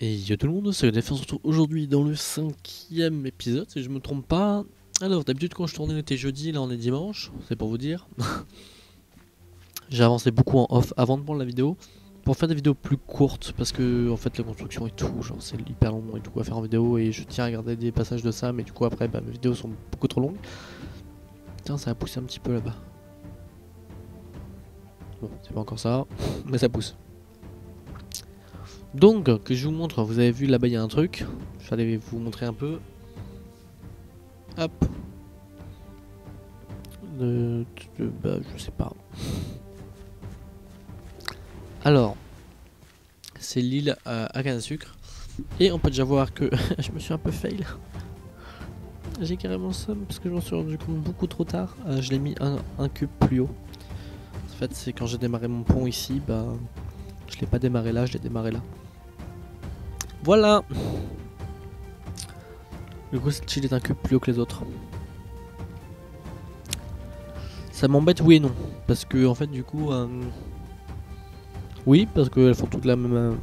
Et yo tout le monde, c'est Défense, on se retrouve aujourd'hui dans le 5e épisode, si je me trompe pas. Alors d'habitude quand je tournais on était jeudi, là on est dimanche, c'est pour vous dire. J'ai avancé beaucoup en off avant de prendre la vidéo, pour faire des vidéos plus courtes, parce que en fait la construction et tout, genre c'est hyper long et tout à faire en vidéo, et je tiens à garder des passages de ça, mais du coup après bah, mes vidéos sont beaucoup trop longues. Tiens, ça a poussé un petit peu là-bas. Bon, c'est pas encore ça, mais ça pousse. Donc, que je vous montre, vous avez vu là-bas il y a un truc, je vais aller vous montrer un peu. Hop. Bah, je sais pas. Alors, c'est l'île à canne à sucre. Et on peut déjà voir que je me suis un peu fail. J'ai carrément ça parce que je m'en suis rendu compte beaucoup trop tard. Je l'ai mis un cube plus haut. En fait, c'est quand j'ai démarré mon pont ici, bah, je l'ai pas démarré là, je l'ai démarré là. Voilà. Du coup, cette île est un cube plus haut que les autres. Ça m'embête, oui et non. Parce que, en fait, du coup, oui, parce qu'elles font toutes la même,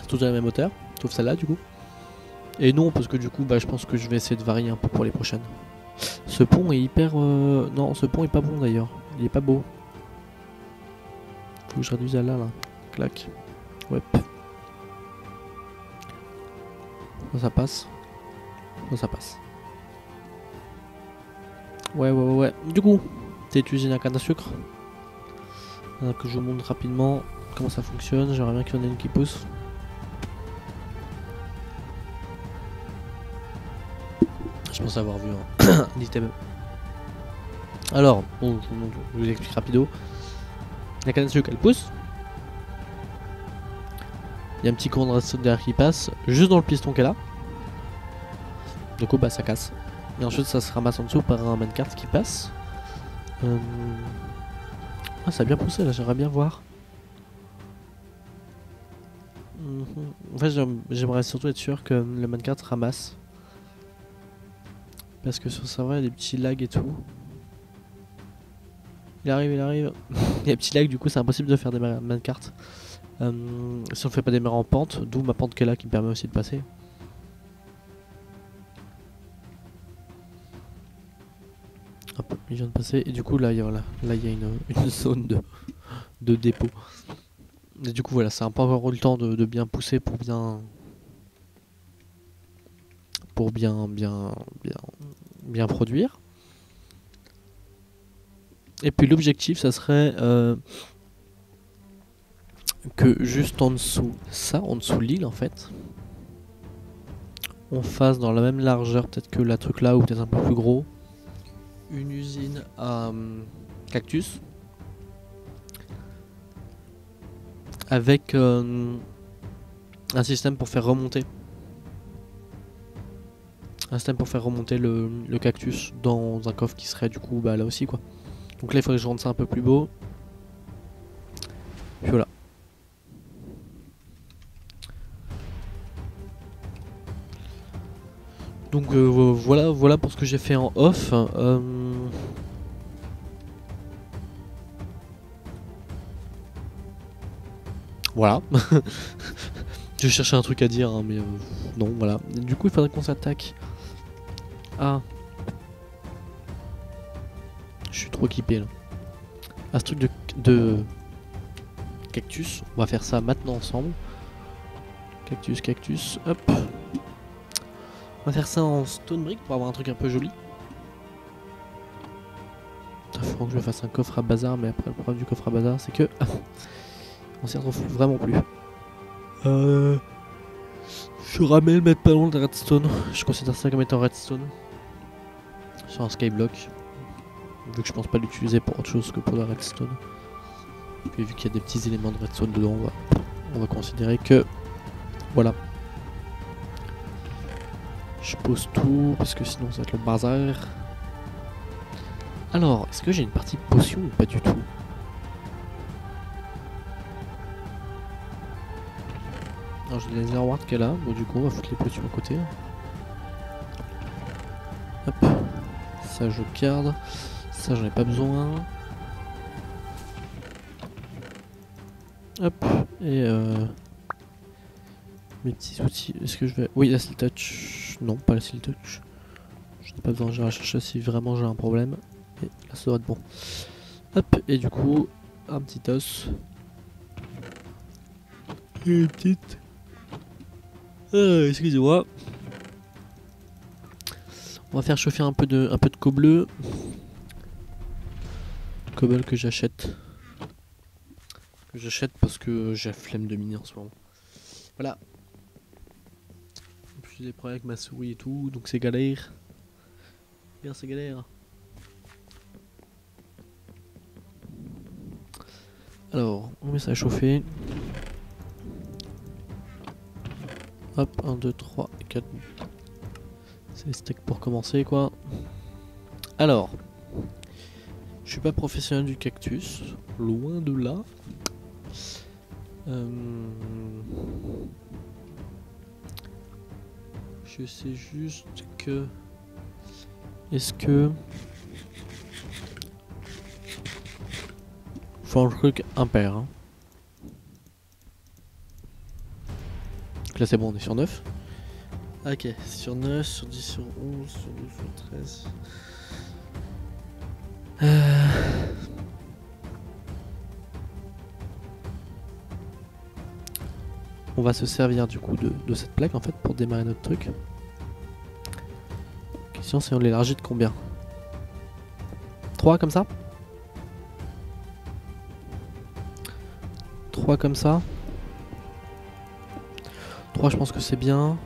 toutes à la même hauteur, sauf celle-là, du coup. Et non, parce que du coup, bah, je pense que je vais essayer de varier un peu pour les prochaines. Ce pont est hyper... Non, ce pont est pas bon d'ailleurs. Il est pas beau. Faut que je réduise à là. Clac. Ouais. Ça passe. Ça passe. Ouais. Du coup, cette usine à canne à sucre. Que je vous montre rapidement comment ça fonctionne. J'aimerais bien qu'il y en ait une qui pousse. Je pense avoir vu un item. Alors, bon, je vous explique rapido. La canne à sucre elle pousse. Il y a un petit courant de redstone derrière qui passe, juste dans le piston qu'elle a. Du coup, bah ça casse. Et ensuite, ça se ramasse en dessous par un minecart qui passe. Ah, ça a bien poussé là, j'aimerais bien voir. En fait, j'aimerais surtout être sûr que le minecart ramasse. Parce que sur le serveur, il y a des petits lags et tout. Il arrive. Il y a des petits lags, du coup, c'est impossible de faire des minecarts. Si on ne fait pas démarrer en pente, d'où ma pente qui est là qui me permet aussi de passer. Hop, il vient de passer. Et du coup, là, il y a une zone de dépôt. Et du coup, voilà, ça n'a pas encore eu le temps de bien pousser pour bien produire. Et puis l'objectif, ça serait que juste en dessous, en dessous de l'île en fait, on fasse dans la même largeur, peut-être que la truc là, ou peut-être un peu plus gros, une usine à cactus. Avec un système pour faire remonter. Un système pour faire remonter le cactus dans un coffre qui serait du coup bah, là aussi quoi. Donc là il faudrait que je rende ça un peu plus beau. Puis voilà. Donc voilà pour ce que j'ai fait en off. Voilà. Je cherchais un truc à dire hein, mais non voilà. Du coup il faudrait qu'on s'attaque à... Je suis trop équipé là. À ce truc de cactus. On va faire ça maintenant ensemble. Cactus, hop. On va faire ça en stone brick pour avoir un truc un peu joli. Il faut que je fasse un coffre à bazar, mais après le problème du coffre à bazar c'est que on s'y retrouve vraiment plus. Je ramène le mettre pas loin de redstone. Je considère ça comme étant redstone. Sur un skyblock. Vu que je pense pas l'utiliser pour autre chose que pour la redstone. Puis vu qu'il y a des petits éléments de redstone dedans, on va considérer que... Voilà. Je pose tout, parce que sinon ça va être le bazar. Alors, est-ce que j'ai une partie potion ou pas du tout? Alors j'ai les laser ward qu'elle a, bon du coup on va foutre les potions à côté. Hop, ça je garde, ça j'en ai pas besoin. Hop, et Mes petits outils, est-ce que je vais... Oui, la Steel Touch. Non, pas la Steel Touch. Je n'ai pas besoin, j'irai chercher si vraiment j'ai un problème. Et là, ça doit être bon. Hop, et du coup, un petit os. Et une petite... excusez-moi. On va faire chauffer un peu de co-bleu. Cobble que j'achète. Parce que j'ai la flemme de miner en ce moment. Voilà. J'ai des problèmes avec ma souris et tout, donc c'est galère. Bien, c'est galère. Alors, on met ça à chauffer. Hop, 1, 2, 3, 4. C'est les steaks pour commencer, quoi. Alors, je suis pas professionnel du cactus, loin de là. Je sais juste que... Est-ce que... Faut un truc impair. Hein. Donc là c'est bon, on est sur 9. Ok, sur 9, sur 10, sur 11, sur 12, sur 13. On va se servir du coup de cette plaque en fait pour démarrer notre truc. Question c'est on l'élargit de combien? 3 comme ça? 3 comme ça? 3 je pense que c'est bien.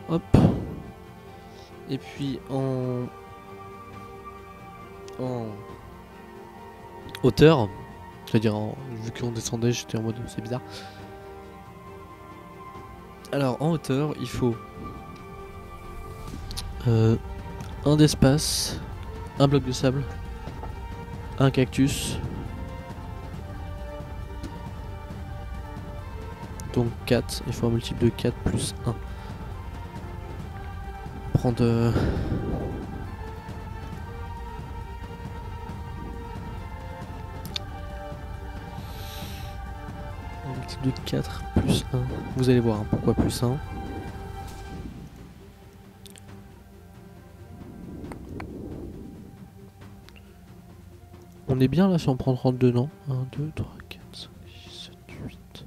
Hop. Et puis en hauteur, c'est-à-dire vu qu'on descendait, j'étais en mode c'est bizarre. Alors en hauteur, il faut un d'espace, un bloc de sable, un cactus, donc 4, il faut un multiple de 4 plus 1. Prendre un multiple de 4 plus 1. Vous allez voir hein, pourquoi plus 1. On est bien là si on prend 32, non? 1, 2, 3, 4, 5, 6, 7, 8.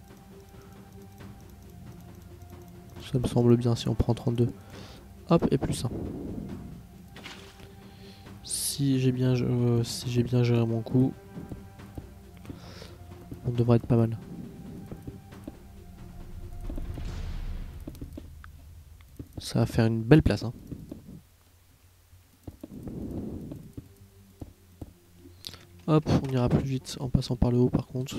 Ça me semble bien si on prend 32. Hop, et plus 1. Si j'ai bien géré mon coup, on devrait être pas mal. Ça va faire une belle place. Hein. Hop, on ira plus vite en passant par le haut par contre.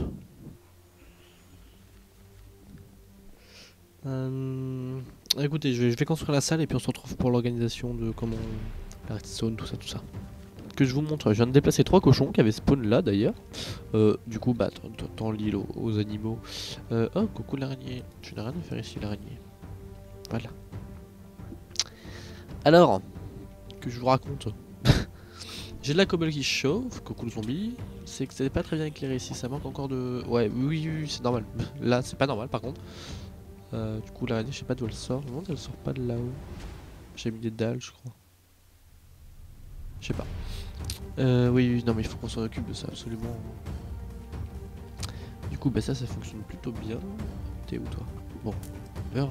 Écoutez, je vais construire la salle et puis on se retrouve pour l'organisation de comment la redstone, tout ça. Que je vous montre, je viens de déplacer 3 cochons qui avaient spawn là d'ailleurs. Du coup, bah, dans l'île aux animaux. Oh, coucou l'araignée. Tu n'as rien à faire ici, l'araignée. Voilà. Alors, que je vous raconte. J'ai de la cobble qui chauffe, coucou le zombie. C'est que c'est pas très bien éclairé ici, ça manque encore de... Ouais, oui, c'est normal. Là, c'est pas normal par contre. Du coup, l'araignée, je sais pas d'où elle sort. Je me demande si elle sort pas de là-haut. J'ai mis des dalles, je crois. Je sais pas. Oui, non, mais il faut qu'on s'en occupe de ça, absolument. Du coup, bah ça fonctionne plutôt bien. T'es où, toi? Bon, on verra.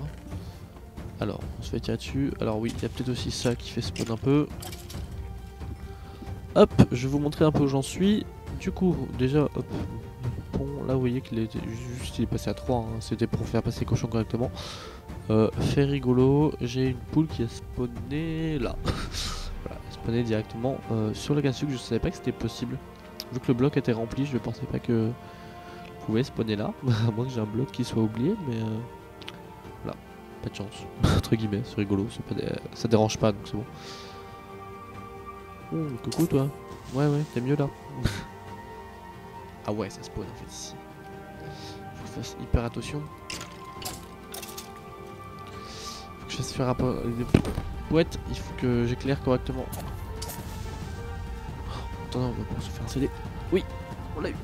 Alors, on se fait tirer dessus. Alors oui, il y a peut-être aussi ça qui fait spawn un peu. Hop, je vais vous montrer un peu où j'en suis. Du coup, déjà, hop, bon, là vous voyez qu'il était juste, il est passé à 3, hein. C'était pour faire passer les cochons correctement. Fait rigolo, j'ai une poule qui a spawné là. Voilà, spawné directement sur le casse-sucre, je savais pas que c'était possible. Vu que le bloc était rempli, je pensais pas que vous pouvez spawner là. À moins que j'ai un bloc qui soit oublié, mais voilà, pas de chance. Entre guillemets, c'est rigolo, ça dérange pas donc c'est bon. Oh, coucou toi. Ouais, t'es mieux là. Ah ouais, ça spawn en fait ici. Faut que je fasse hyper attention. Faut que je fasse faire rapport. Ouais, il faut que j'éclaire correctement. attendant, on va pouvoir se faire un CD. Oui, on l'a eu.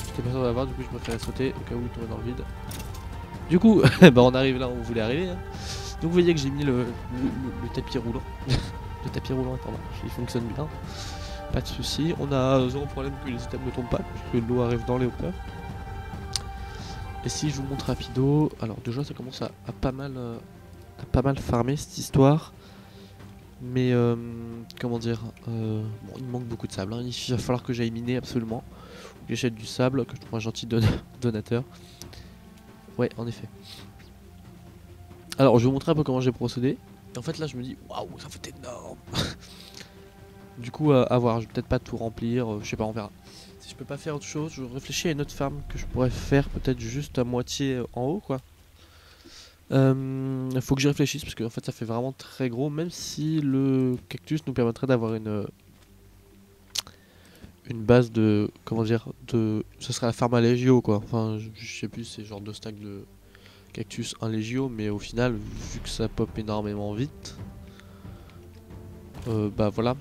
J'étais pas sûr de l'avoir, du coup je préférais sauter au cas où il tombait dans le vide. Du coup, bah on arrive là où on voulait arriver. Hein. Donc vous voyez que j'ai mis le tapis roulant. Le tapis roulant est en marche, il fonctionne bien. Pas de soucis, on a zéro problème que les items ne tombent pas, puisque l'eau arrive dans les hauteurs. Et si je vous montre rapido, alors déjà ça commence à pas mal farmer cette histoire. Mais comment dire, bon, il me manque beaucoup de sable, hein. Il va falloir que j'aille miner absolument. Que j'achète du sable, que je trouve un gentil donateur. Ouais, en effet. Alors je vais vous montrer un peu comment j'ai procédé. Et en fait là je me dis, waouh, ça fait énorme. Du coup à voir, je vais peut-être pas tout remplir, je sais pas, on verra. Si je peux pas faire autre chose, je réfléchis à une autre farm que je pourrais faire peut-être juste à moitié en haut quoi. Faut que j'y réfléchisse parce que en fait ça fait vraiment très gros, même si le cactus nous permettrait d'avoir une base de, comment dire, ce serait la farm à légio quoi. Enfin je sais plus, c'est genre 2 stacks de cactus, 1 légio, mais au final vu que ça pop énormément vite, bah voilà.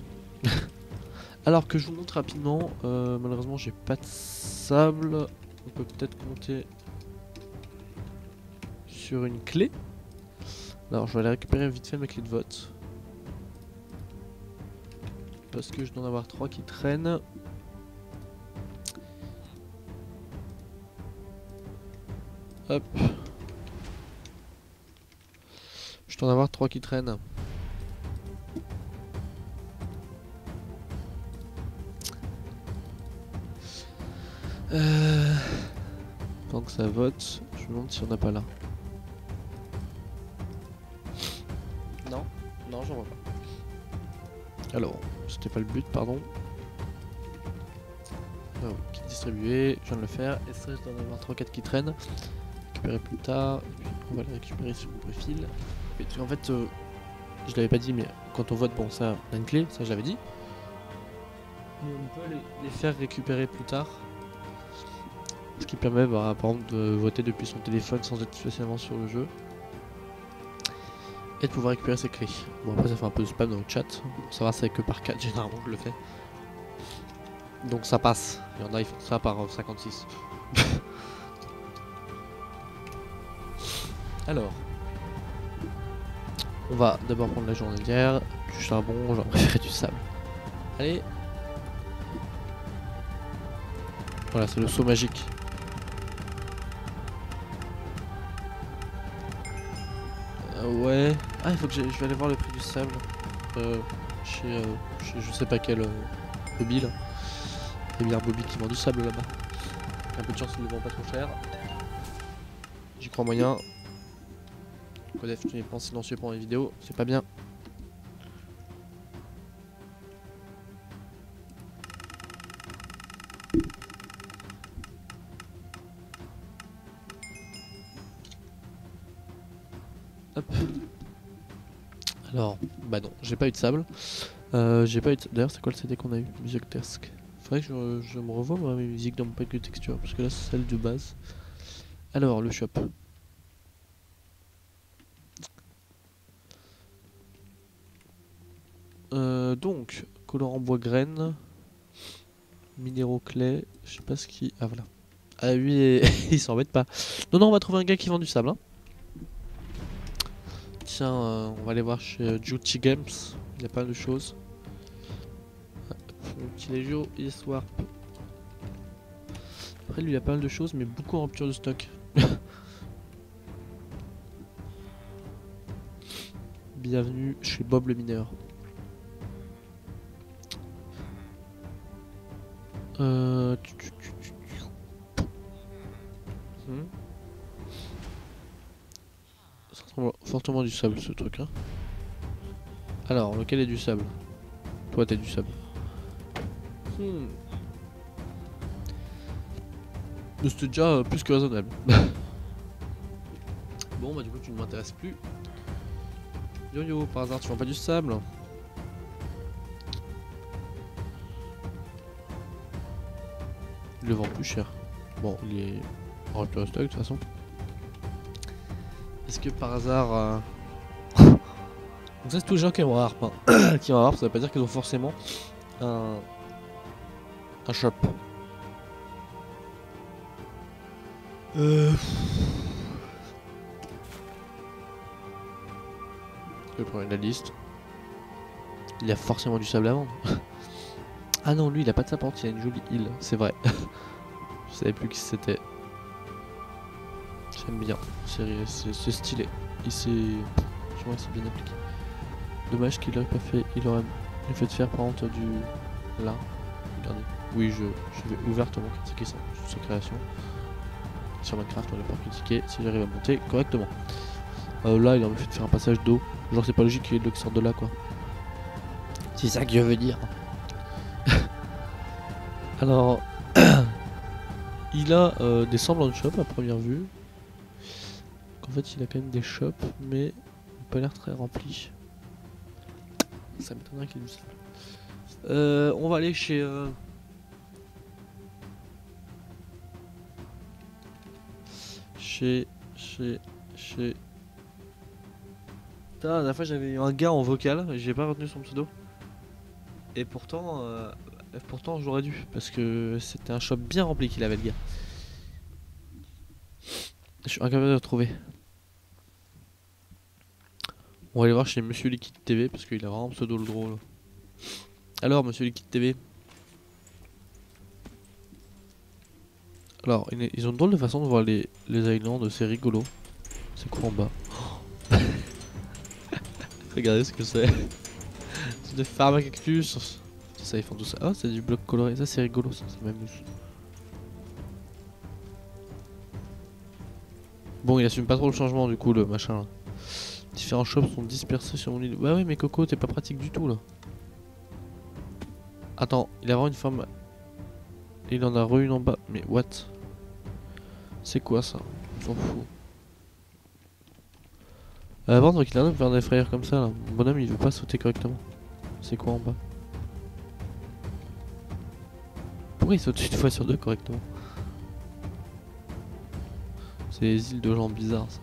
Alors que je vous montre rapidement, malheureusement j'ai pas de sable, on peut peut-être compter sur une clé. Alors je vais aller récupérer vite fait mes clés de vote. Parce que je dois en avoir 3 qui traînent. Hop. Je dois en avoir 3 qui traînent. Tant que ça vote, je me demande si on n'a pas là. Non, non j'en vois pas. Alors, c'était pas le but, pardon. Ah oui, qui distribué, je viens de le faire. Et ça, je dois en avoir 3-4 qui traînent. Récupérer plus tard, et puis on va les récupérer sur mon profil. Et en fait, je l'avais pas dit, mais quand on vote, bon, ça, on a une clé, ça je l'avais dit. Mais on peut les faire récupérer plus tard. Ce qui permet, bah, par exemple, de voter depuis son téléphone sans être spécialement sur le jeu. Et de pouvoir récupérer ses clés. Bon, après, ça fait un peu de spam dans le chat. Bon, ça va, c'est que par 4 généralement que je le fais. Donc ça passe. Il y en a, ils font ça par 56. Alors, on va d'abord prendre la journalière, du charbon, j'en préférerais du sable. Allez. Voilà, c'est le saut magique. Ouais. Ah, il faut que je vais aller voir le prix du sable. Chez je sais pas quel Bobby là. Il y a bien Bobby qui vend du sable là-bas. Un peu de chance, il le vend pas trop cher. J'y crois moyen. Codef, tu les prends silencieux pendant les vidéos, c'est pas bien. Hop. Alors, bah non, j'ai pas eu de sable. J'ai pas eu de... D'ailleurs, c'est quoi le CD qu'on a eu? Music Desk. Faudrait que je me revoie moi, mes musiques dans mon pack de texture, parce que là c'est celle de base. Alors, le shop. Donc, colorant bois graines, minéraux clés, je sais pas ce qui... Ah voilà. Ah lui, il s'embête pas. Non, non, on va trouver un gars qui vend du sable. Hein. Tiens, on va aller voir chez Juti Games, il y a pas mal de choses. Petit Légio et Swarp. Après lui il a pas mal de choses mais beaucoup en rupture de stock. Bienvenue chez Bob le mineur. Ça ressemble fortement du sable ce truc hein. Alors lequel est du sable? Toi t'es du sable. C'était déjà plus que raisonnable. Bon bah du coup tu ne m'intéresses plus. Yo yo, par hasard tu vends pas du sable? Il le vend plus cher. Bon il est en rupture de stock de toute façon. Est-ce que par hasard Donc ça c'est tous les gens qui ont Harp. Hein. Qui ont Harp, ça veut pas dire qu'ils ont forcément un shop. Je vais prendre la liste. Il y a forcément du sable à vendre. Ah non, lui il a pas de sapante, il a une jolie île, c'est vrai. Je savais plus qui c'était. J'aime bien, c'est stylé. Je vois que c'est bien appliqué. Dommage qu'il aurait pas fait. Il aurait le fait de faire par exemple du. Là. Regardez. Oui, je vais ouvertement critiquer ça. Sa création. Sur Minecraft, on ne pas critiquer si j'arrive à monter correctement. Là, il a fait de faire un passage d'eau. Genre, c'est pas logique qu'il y ait de l'eau qui sorte de là, quoi. C'est ça que je veux dire. Alors, il a des semblants de shop à première vue. En fait, il a quand même des shops, mais il n'a pas l'air très rempli. Ça m'étonnerait qu'il ait du sable. On va aller chez. Chez. Putain, la dernière fois j'avais eu un gars en vocal, j'ai pas retenu son pseudo. Et pourtant j'aurais dû, parce que c'était un shop bien rempli qu'il avait le gars. Je suis incapable de le retrouver. On va aller voir chez Monsieur Liquide TV, parce qu'il a vraiment un pseudo le drôle. Alors Monsieur Liquide TV. Alors, ils ont une drôle de façon de voir les islands, c'est rigolo. C'est quoi en bas? Regardez ce que c'est. C'est des farms à cactus. Ça, ils font tout ça. Oh, c'est du bloc coloré. Ça, c'est rigolo, ça m'amuse. Bon, il assume pas trop le changement, du coup, le machin là. Différents shops sont dispersés sur mon île. Bah ouais, mais Coco, t'es pas pratique du tout là. Attends, il a vraiment une forme. Il en a re une en bas. Mais what? C'est quoi ça? On s'en fout. Avant, donc il a un homme faire des frayeurs comme ça là. Mon bonhomme il veut pas sauter correctement. C'est quoi en bas? Pourquoi il saute une fois sur deux correctement? C'est les îles de gens bizarres ça.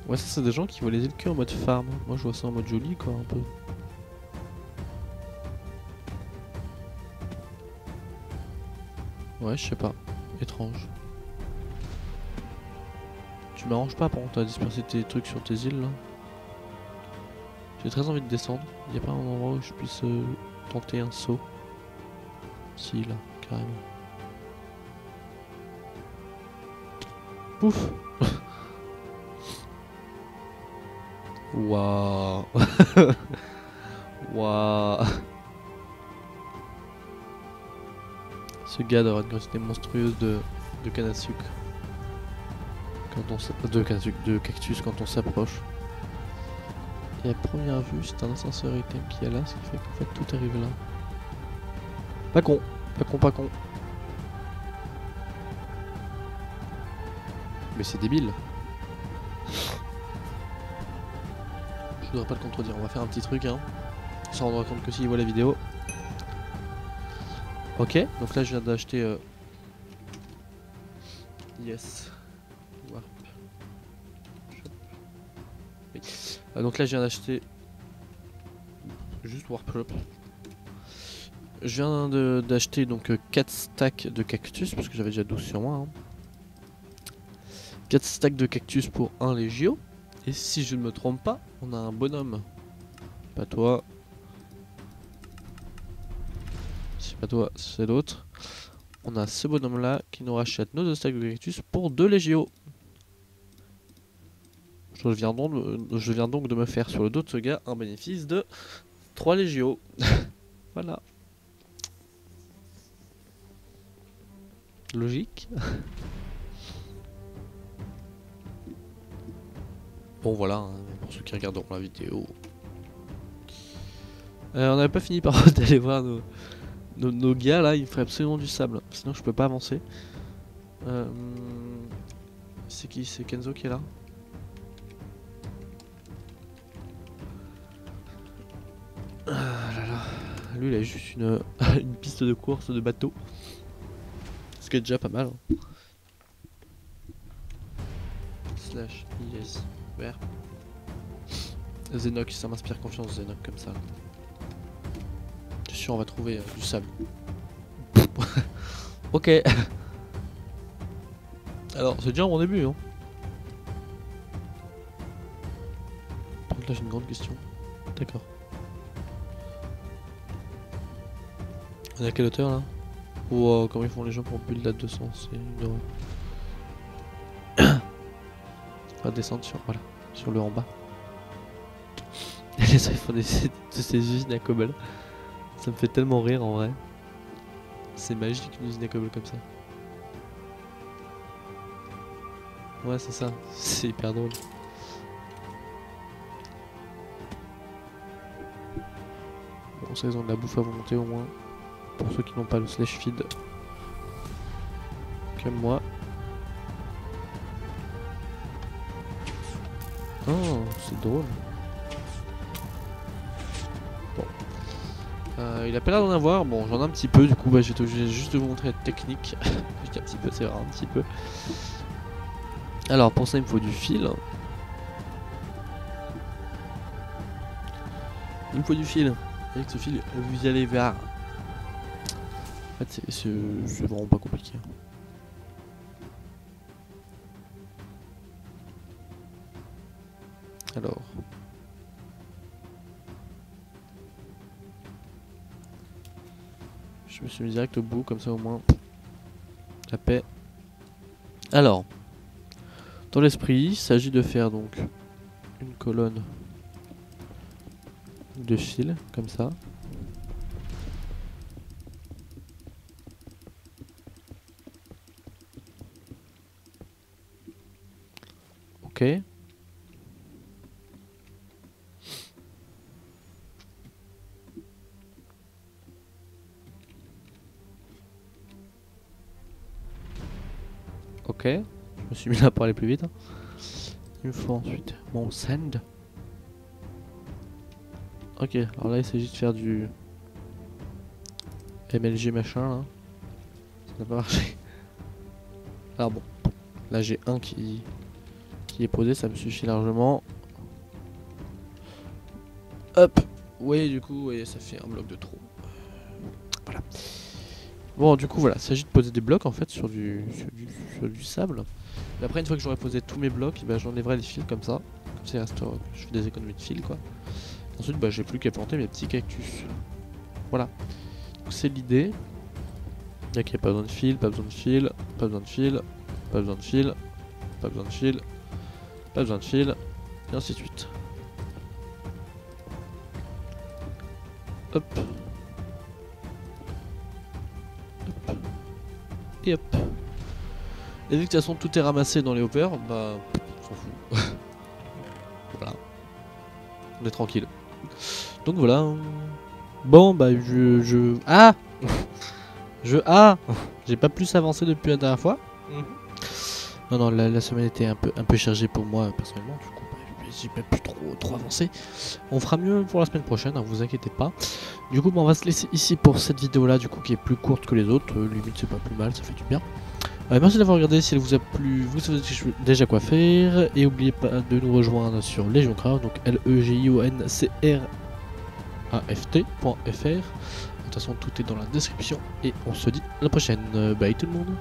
Ouais, ça c'est des gens qui voient les îles que en mode farm. Moi je vois ça en mode joli quoi un peu. Ouais, je sais pas. Étrange. Tu m'arranges pas pour t'as dispersé tes trucs sur tes îles là. J'ai très envie de descendre. Y a pas un endroit où je puisse tenter un saut? Si là, carrément. Pouf. Waouh. Waouh. Ce gars doit avoir une quantité monstrueuse de canne à sucre. Quand on de cactus quand on s'approche. Et à première vue, c'est un ascenseur item qui est là, ce qui fait qu'en fait tout arrive là. Pas con, pas con, pas con. Mais c'est débile. Je voudrais pas le contredire, on va faire un petit truc hein. On s'en rendra compte que s'il voit la vidéo. Ok, donc là je viens d'acheter yes. Warp. Oui. Donc là je viens d'acheter juste Warp Shop. Je viens d'acheter donc 4 stacks de cactus parce que j'avais déjà 12 sur moi hein. 4 stacks de cactus pour un légio. Et si je ne me trompe pas, on a un bonhomme. Pas toi. C'est pas toi, c'est l'autre. On a ce bonhomme là qui nous rachète nos 2 stacks de cactus pour 2 légios. Je viens donc de me faire sur le dos de ce gars un bénéfice de 3 légios. Voilà. Logique. Bon voilà, hein, pour ceux qui regarderont la vidéo. On n'avait pas fini par d'aller voir nos gars là, il me ferait absolument du sable, sinon je peux pas avancer. C'est qui? C'est Kenzo qui est là? Ah là là. Lui il a juste une piste de course de bateau. Ce qui est déjà pas mal. Hein. Slash yes. Super. Zenoc, ça m'inspire confiance, Zenoc, comme ça. Je suis sûr, on va trouver du sable. Ok. Alors, c'est déjà un bon début, hein. Par contre, là, j'ai une grande question. D'accord. On est à quelle hauteur, là? Wow, comment ils font les gens pour build à 200, c'est une horreur. On va descendre sur, voilà, sur le en bas. Les gens ils font de ces usines à cobble. Ça me fait tellement rire en vrai. C'est magique une usine à cobble comme ça. Ouais c'est ça, c'est hyper drôle. Bon ça ils ont de la bouffe à volonté au moins. Pour ceux qui n'ont pas le slash feed. Comme moi. Oh c'est drôle. Bon. Il a pas l'air d'en avoir, bon j'en ai un petit peu du coup bah, je vais juste de vous montrer la technique. Je dis un petit peu, c'est vrai un petit peu. Alors pour ça il me faut du fil. Il me faut du fil. Avec ce fil vous allez vers... En fait c'est vraiment pas compliqué. Alors... Je me suis mis direct au bout, comme ça au moins la paix. Alors, dans l'esprit, il s'agit de faire donc une colonne de fil, comme ça. Ok. Ok, je me suis mis là pour aller plus vite. Il me faut ensuite mon sand. Ok, alors là il s'agit de faire du MLG machin là. Ça n'a pas marché. Alors bon, là j'ai un qui est posé, ça me suffit largement. Hop. Oui du coup ouais, ça fait un bloc de trop. Voilà. Bon du coup voilà, il s'agit de poser des blocs en fait sur du sable. Et après une fois que j'aurai posé tous mes blocs, bah, j'enlèverai les fils comme ça. Comme ça il reste, je fais des économies de fils quoi. Ensuite bah, j'ai plus qu'à planter mes petits cactus. Voilà. Donc c'est l'idée. Il n'y a pas besoin de fil, pas besoin de fil, pas besoin de fil, pas besoin de fil, pas besoin de fil, pas besoin de fil, et ainsi de suite. Hop. Hop. Et hop. Et vu que de toute façon tout est ramassé dans les hoppers, bah on s'en fout. Voilà. On est tranquille. Donc voilà. Bon bah Ah j'ai pas plus avancé depuis la dernière fois. Non non la semaine était un peu chargée pour moi personnellement, du coup bah, j'ai pas pu trop avancer. On fera mieux pour la semaine prochaine, hein, vous inquiétez pas. Du coup bah, on va se laisser ici pour cette vidéo là du coup qui est plus courte que les autres, limite c'est pas plus mal, ça fait du bien. Merci d'avoir regardé, si elle vous a plu, vous savez déjà quoi faire. Et n'oubliez pas de nous rejoindre sur LegionCraft, donc LEGIONCRAFT.fr. De toute façon tout est dans la description et on se dit à la prochaine. Bye tout le monde.